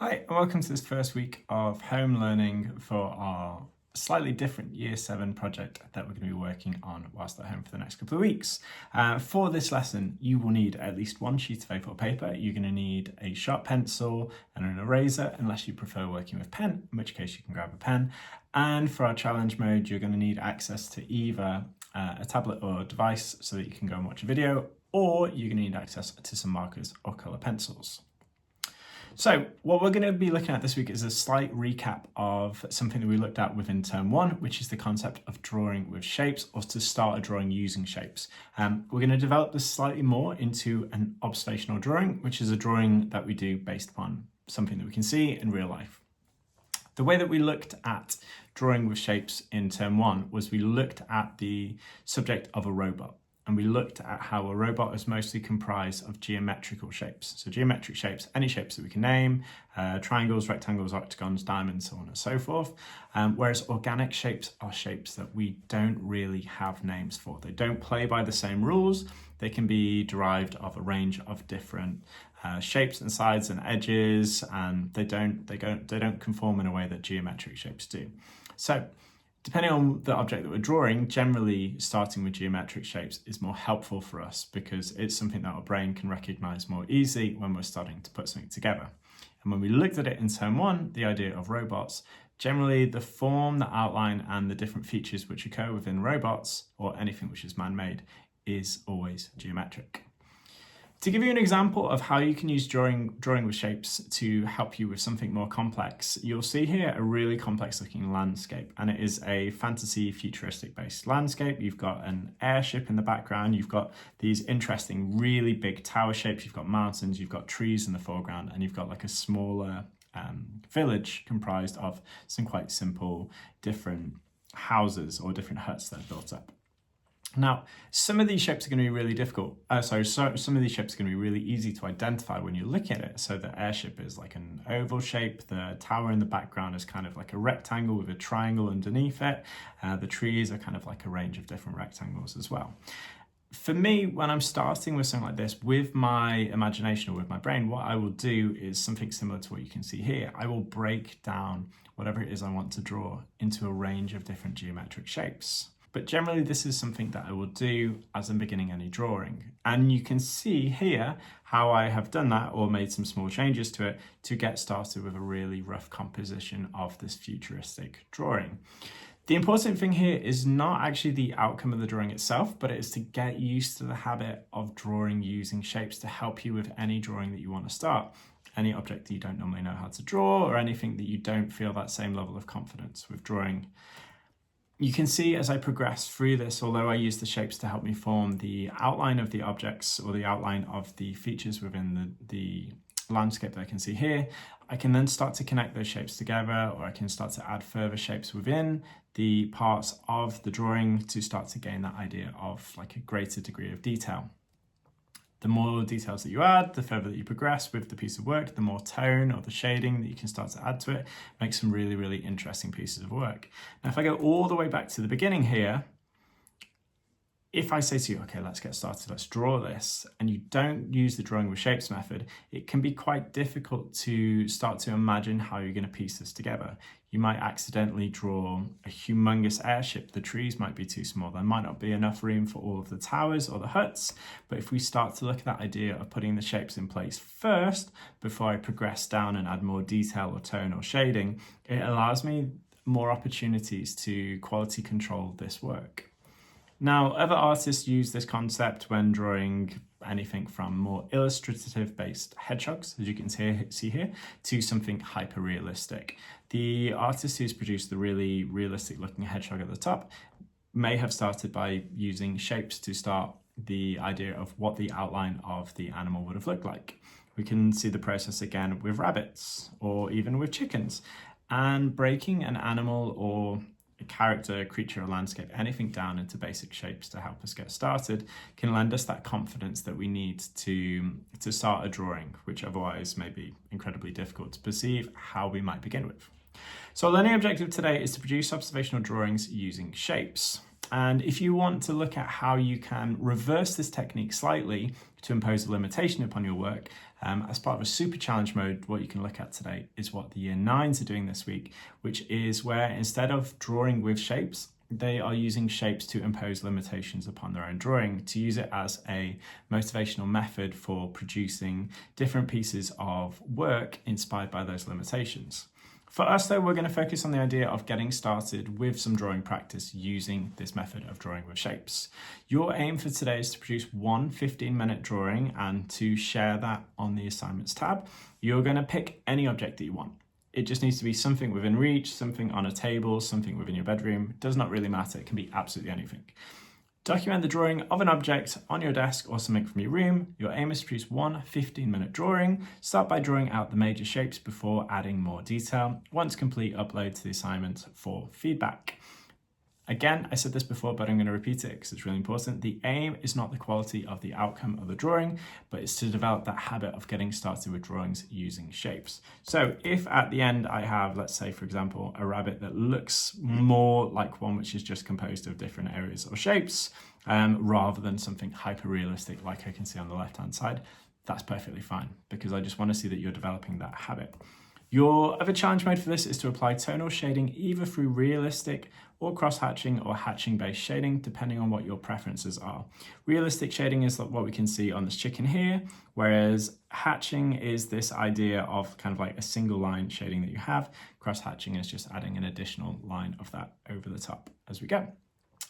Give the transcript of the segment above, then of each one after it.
Hi, and welcome to this first week of home learning for our slightly different Year 7 project that we're going to be working on whilst at home for the next couple of weeks. For this lesson, you will need at least one sheet of A4 paper. You're going to need a sharp pencil and an eraser, unless you prefer working with pen, in which case you can grab a pen. And for our challenge mode, you're going to need access to either a tablet or a device so that you can go and watch a video, or you're going to need access to some markers or colour pencils. So what we're going to be looking at this week is a slight recap of something that we looked at within term 1, which is the concept of drawing with shapes, or to start a drawing using shapes. We're going to develop this slightly more into an observational drawing, which is a drawing that we do based upon something that we can see in real life. The way that we looked at drawing with shapes in term 1 was we looked at the subject of a robot. And we looked at how a robot is mostly comprised of geometrical shapes. So geometric shapes, any shapes that we can name, triangles, rectangles, octagons, diamonds, so on and so forth. Whereas organic shapes are shapes that we don't really have names for. They don't play by the same rules. They can be derived of a range of different shapes and sides and edges, and they don't conform in a way that geometric shapes do. So depending on the object that we're drawing, generally starting with geometric shapes is more helpful for us because it's something that our brain can recognize more easily when we're starting to put something together. And when we looked at it in term 1, the idea of robots, generally the form, the outline, and the different features which occur within robots or anything which is man-made is always geometric. To give you an example of how you can use drawing with shapes to help you with something more complex, you'll see here a really complex looking landscape, and it is a fantasy futuristic based landscape. You've got an airship in the background, you've got these interesting really big tower shapes, you've got mountains, you've got trees in the foreground, and you've got like a smaller village comprised of some quite simple different houses or different huts that are built up. Now, some of these shapes are going to be really difficult. Some of these shapes are going to be really easy to identify when you look at it. So the airship is like an oval shape. The tower in the background is kind of like a rectangle with a triangle underneath it. The trees are kind of like a range of different rectangles as well. For me, when I'm starting with something like this, with my imagination or with my brain, what I will do is something similar to what you can see here. I will break down whatever it is I want to draw into a range of different geometric shapes. But generally, this is something that I will do as I'm beginning any drawing. And you can see here how I have done that or made some small changes to it to get started with a really rough composition of this futuristic drawing. The important thing here is not actually the outcome of the drawing itself, but it is to get used to the habit of drawing using shapes to help you with any drawing that you want to start. Any object that you don't normally know how to draw, or anything that you don't feel that same level of confidence with drawing. You can see as I progress through this, although I use the shapes to help me form the outline of the objects or the outline of the features within the landscape that I can see here, I can then start to connect those shapes together, or I can start to add further shapes within the parts of the drawing to start to gain that idea of like a greater degree of detail. The more details that you add, the further that you progress with the piece of work, the more tone or the shading that you can start to add to it, make some really, really interesting pieces of work. Now, if I go all the way back to the beginning here, if I say to you, okay, let's get started, let's draw this, and you don't use the drawing with shapes method, it can be quite difficult to start to imagine how you're going to piece this together. You might accidentally draw a humongous airship. The trees might be too small. There might not be enough room for all of the towers or the huts. But if we start to look at that idea of putting the shapes in place first, before I progress down and add more detail or tone or shading, it allows me more opportunities to quality control this work. Now, other artists use this concept when drawing anything from more illustrative based hedgehogs, as you can see here, to something hyper realistic. The artist who's produced the really realistic looking hedgehog at the top may have started by using shapes to start the idea of what the outline of the animal would have looked like. We can see the process again with rabbits or even with chickens, and breaking an animal or a character, creature, or landscape, anything down into basic shapes to help us get started can lend us that confidence that we need to start a drawing, which otherwise may be incredibly difficult to perceive how we might begin with. So our learning objective today is to produce observational drawings using shapes. And if you want to look at how you can reverse this technique slightly to impose a limitation upon your work, As part of a super challenge mode, what you can look at today is what the year 9s are doing this week, which is where instead of drawing with shapes, they are using shapes to impose limitations upon their own drawing, to use it as a motivational method for producing different pieces of work inspired by those limitations. For us though, we're going to focus on the idea of getting started with some drawing practice using this method of drawing with shapes. Your aim for today is to produce one 15-minute drawing and to share that on the assignments tab. You're going to pick any object that you want. It just needs to be something within reach, something on a table, something within your bedroom. It does not really matter. It can be absolutely anything. Document the drawing of an object on your desk or something from your room. Your aim is to produce one 15-minute drawing. Start by drawing out the major shapes before adding more detail. Once complete, upload to the assignment for feedback. Again, I said this before, but I'm going to repeat it because it's really important. The aim is not the quality of the outcome of the drawing, but it's to develop that habit of getting started with drawings using shapes. So if at the end I have, let's say, for example, a rabbit that looks more like one which is just composed of different areas or shapes, rather than something hyper-realistic like I can see on the left-hand side, that's perfectly fine because I just want to see that you're developing that habit. Your other challenge mode for this is to apply tonal shading either through realistic or cross-hatching or hatching-based shading, depending on what your preferences are. Realistic shading is like what we can see on this chicken here, whereas hatching is this idea of kind of like a single line shading that you have. Cross-hatching is just adding an additional line of that over the top as we go.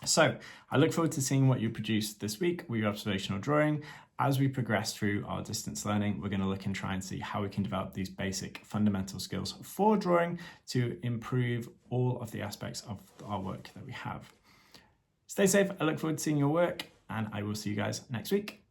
So I look forward to seeing what you produce this week with your observational drawing. As we progress through our distance learning, we're going to look and try and see how we can develop these basic fundamental skills for drawing to improve all of the aspects of our work that we have. Stay safe. I look forward to seeing your work, and I will see you guys next week.